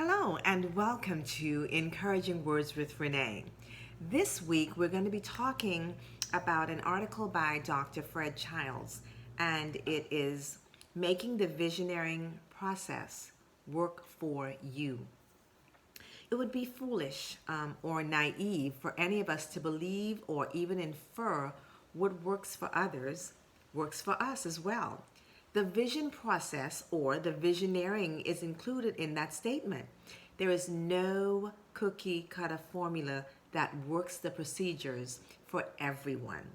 Hello and welcome to Encouraging Words with Renae. This week we're going to be talking about an article by Dr. Fred Childs, and it is Making the Visioneering Process Work for You. It would be foolish or naive for any of us to believe or even infer what works for others works for us as well. The vision process or the visioneering is included in that statement. There is no cookie cutter formula that works the procedures for everyone.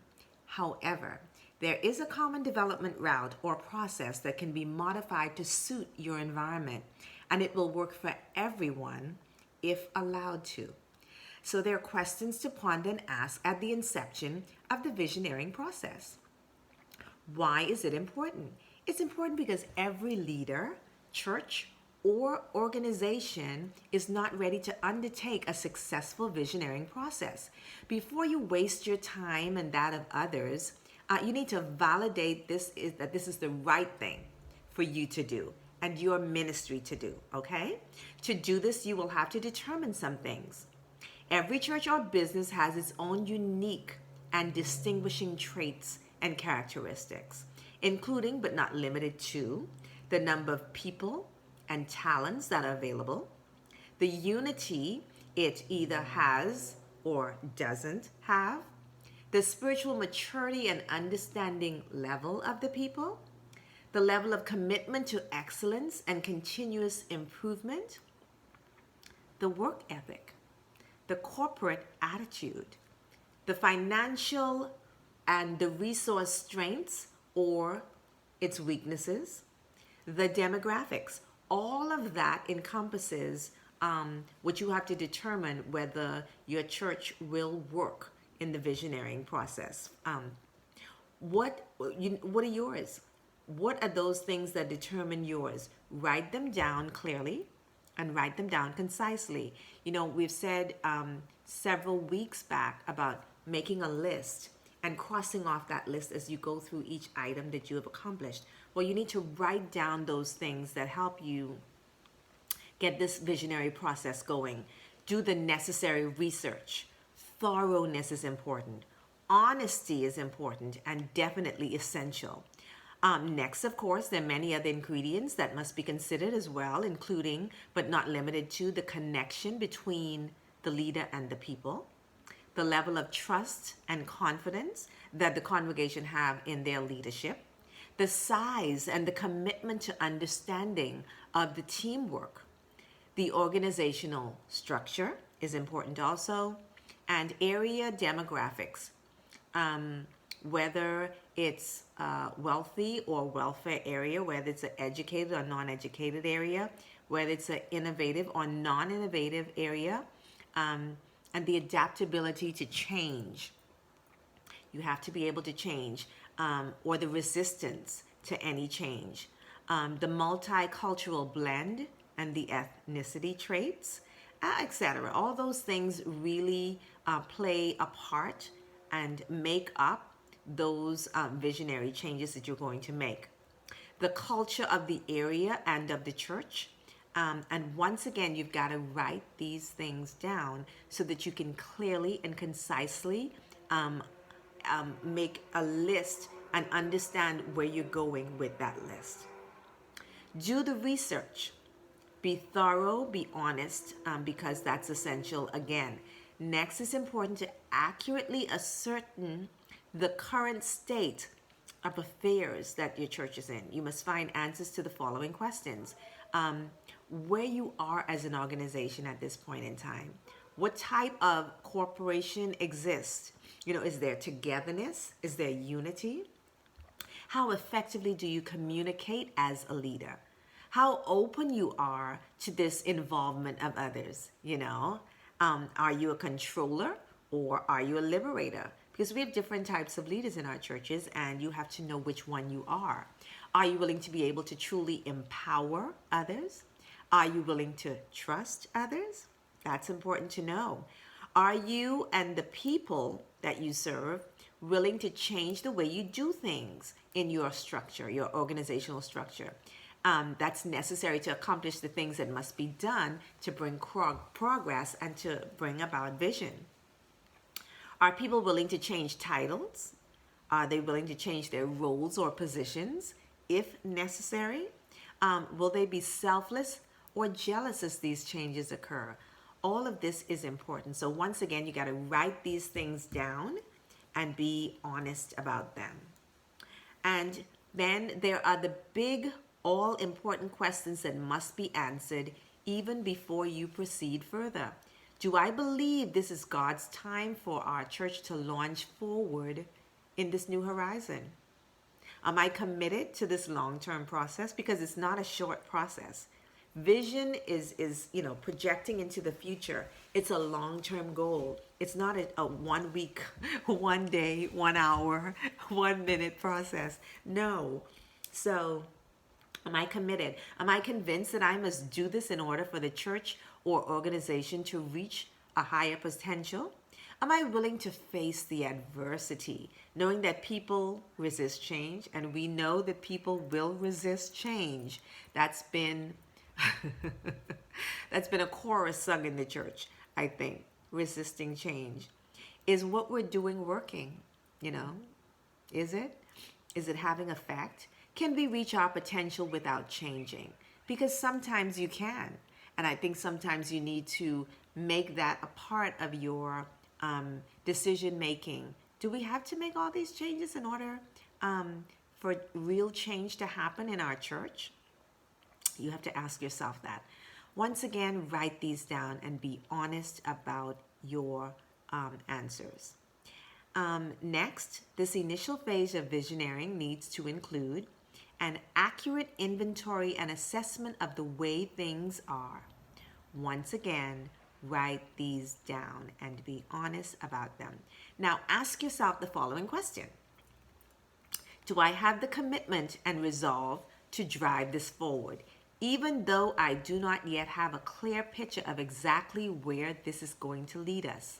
However, there is a common development route or process that can be modified to suit your environment, and it will work for everyone if allowed to. So there are questions to ponder and ask at the inception of the visioneering process. Why is it important? It's important because every leader, church, or organization is not ready to undertake a successful visioneering process. Before you waste your time and that of others, you need to validate that this is the right thing for you to do and your ministry to do, okay? To do this, you will have to determine some things. Every church or business has its own unique and distinguishing traits and characteristics, including but not limited to the number of people and talents that are available, the unity it either has or doesn't have, the spiritual maturity and understanding level of the people, the level of commitment to excellence and continuous improvement, the work ethic, the corporate attitude, the financial and the resource strengths or its weaknesses, the demographics. All of that encompasses what you have to determine whether your church will work in the visioneering process. What are yours? What are those things that determine yours? Write them down clearly and write them down concisely. We've said several weeks back about making a list and crossing off that list as you go through each item that you have accomplished. Well, you need to write down those things that help you get this visionary process going. Do the necessary research. Thoroughness is important. Honesty is important and definitely essential. Next, of course, there are many other ingredients that must be considered as well, including but not limited to the connection between the leader and the people, the level of trust and confidence that the congregation have in their leadership, the size and the commitment to understanding of the teamwork. The organizational structure is important also, and area demographics, whether it's a wealthy or welfare area, whether it's an educated or non-educated area, whether it's an innovative or non-innovative area, and the adaptability to change. You have to be able to change, or the resistance to any change. The multicultural blend and the ethnicity traits, etc. All those things really play a part and make up those visionary changes that you're going to make. The culture of the area and of the church. And once again, you've got to write these things down so that you can clearly and concisely make a list and understand where you're going with that list. Do the research. Be thorough, be honest, because that's essential again. Next, it's important to accurately ascertain the current state of affairs that your church is in. You must find answers to the following questions. Where you are as an organization at this point in time. What type of corporation exists? Is there togetherness? Is there unity? How effectively do you communicate as a leader? How open you are to this involvement of others? Are you a controller or are you a liberator? Because we have different types of leaders in our churches, and you have to know which one you are. Are you willing to be able to truly empower others? Are you willing to trust others? That's important to know. Are you and the people that you serve willing to change the way you do things in your structure, your organizational structure? that's necessary to accomplish the things that must be done to bring progress and to bring about vision. Are people willing to change titles? Are they willing to change their roles or positions if necessary? Will they be selfless or jealous as these changes occur? All of this is important. So once again, you got to write these things down and be honest about them. And then there are the big, all-important questions that must be answered even before you proceed further. Do I believe this is God's time for our church to launch forward in this new horizon? Am I committed to this long-term process? Because it's not a short process. Vision is projecting into the future. It's a long-term goal. It's not a 1 week, 1 day, 1 hour, 1 minute process. No. So am I committed? Am I convinced that I must do this in order for the church or organization to reach a higher potential? Am I willing to face the adversity, knowing that people resist change, and we know that people will resist change? That's been a chorus sung in the church, I think. Resisting change. Is what we're doing working? Is it? Is it having effect? Can we reach our potential without changing? Because sometimes you can. And I think sometimes you need to make that a part of your decision making. Do we have to make all these changes in order for real change to happen in our church? You have to ask yourself that. Once again, write these down and be honest about your answers. Next, this initial phase of visioneering needs to include an accurate inventory and assessment of the way things are. Once again, write these down and be honest about them. Now, ask yourself the following question. Do I have the commitment and resolve to drive this forward, even though I do not yet have a clear picture of exactly where this is going to lead us?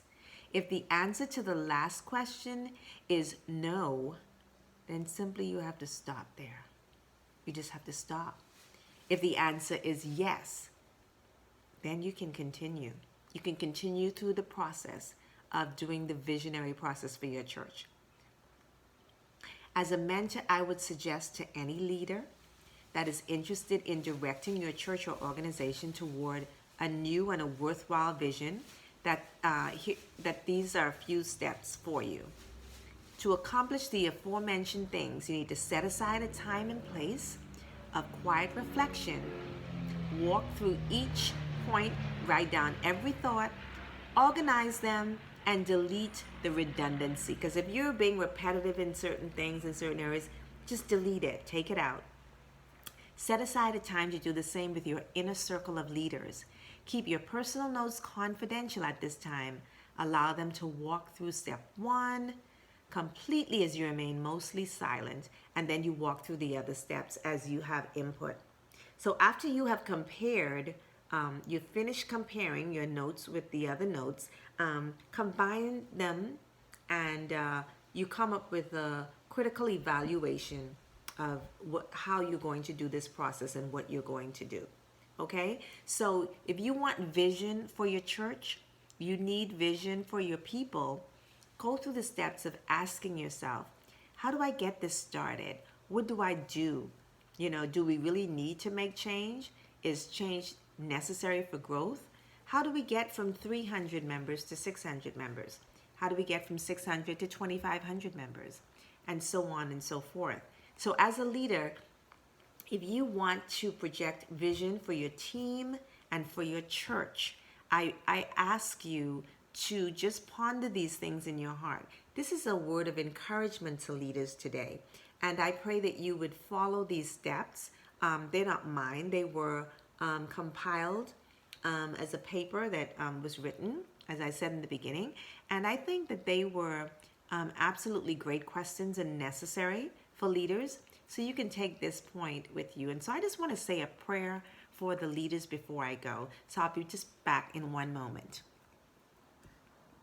If the answer to the last question is no, then simply you have to stop there. You just have to stop. If the answer is yes, then you can continue. You can continue through the process of doing the visionary process for your church. As a mentor, I would suggest to any leader that is interested in directing your church or organization toward a new and a worthwhile vision that these are a few steps for you. To accomplish the aforementioned things, you need to set aside a time and place of quiet reflection, walk through each point, write down every thought, organize them, and delete the redundancy. Because if you're being repetitive in certain things, in certain areas, just delete it, take it out. Set aside a time to do the same with your inner circle of leaders. Keep your personal notes confidential at this time. Allow them to walk through step 1 completely as you remain mostly silent, and then you walk through the other steps as you have input. So after you have compared, you finish comparing your notes with the other notes, combine them, and you come up with a critical evaluation of how you're going to do this process and what you're going to do. Okay? So if you want vision for your church, you need vision for your people, go through the steps of asking yourself, how do I get this started? What do I do? Do we really need to make change? Is change necessary for growth? How do we get from 300 members to 600 members? How do we get from 600 to 2,500 members? And so on and so forth. So as a leader, if you want to project vision for your team and for your church, I ask you to just ponder these things in your heart. This is a word of encouragement to leaders today. And I pray that you would follow these steps. They're not mine. They were compiled as a paper that was written, as I said in the beginning. And I think that they were absolutely great questions and necessary for leaders. So you can take this point with you. And so I just want to say a prayer for the leaders before I go. So I'll be just back in one moment.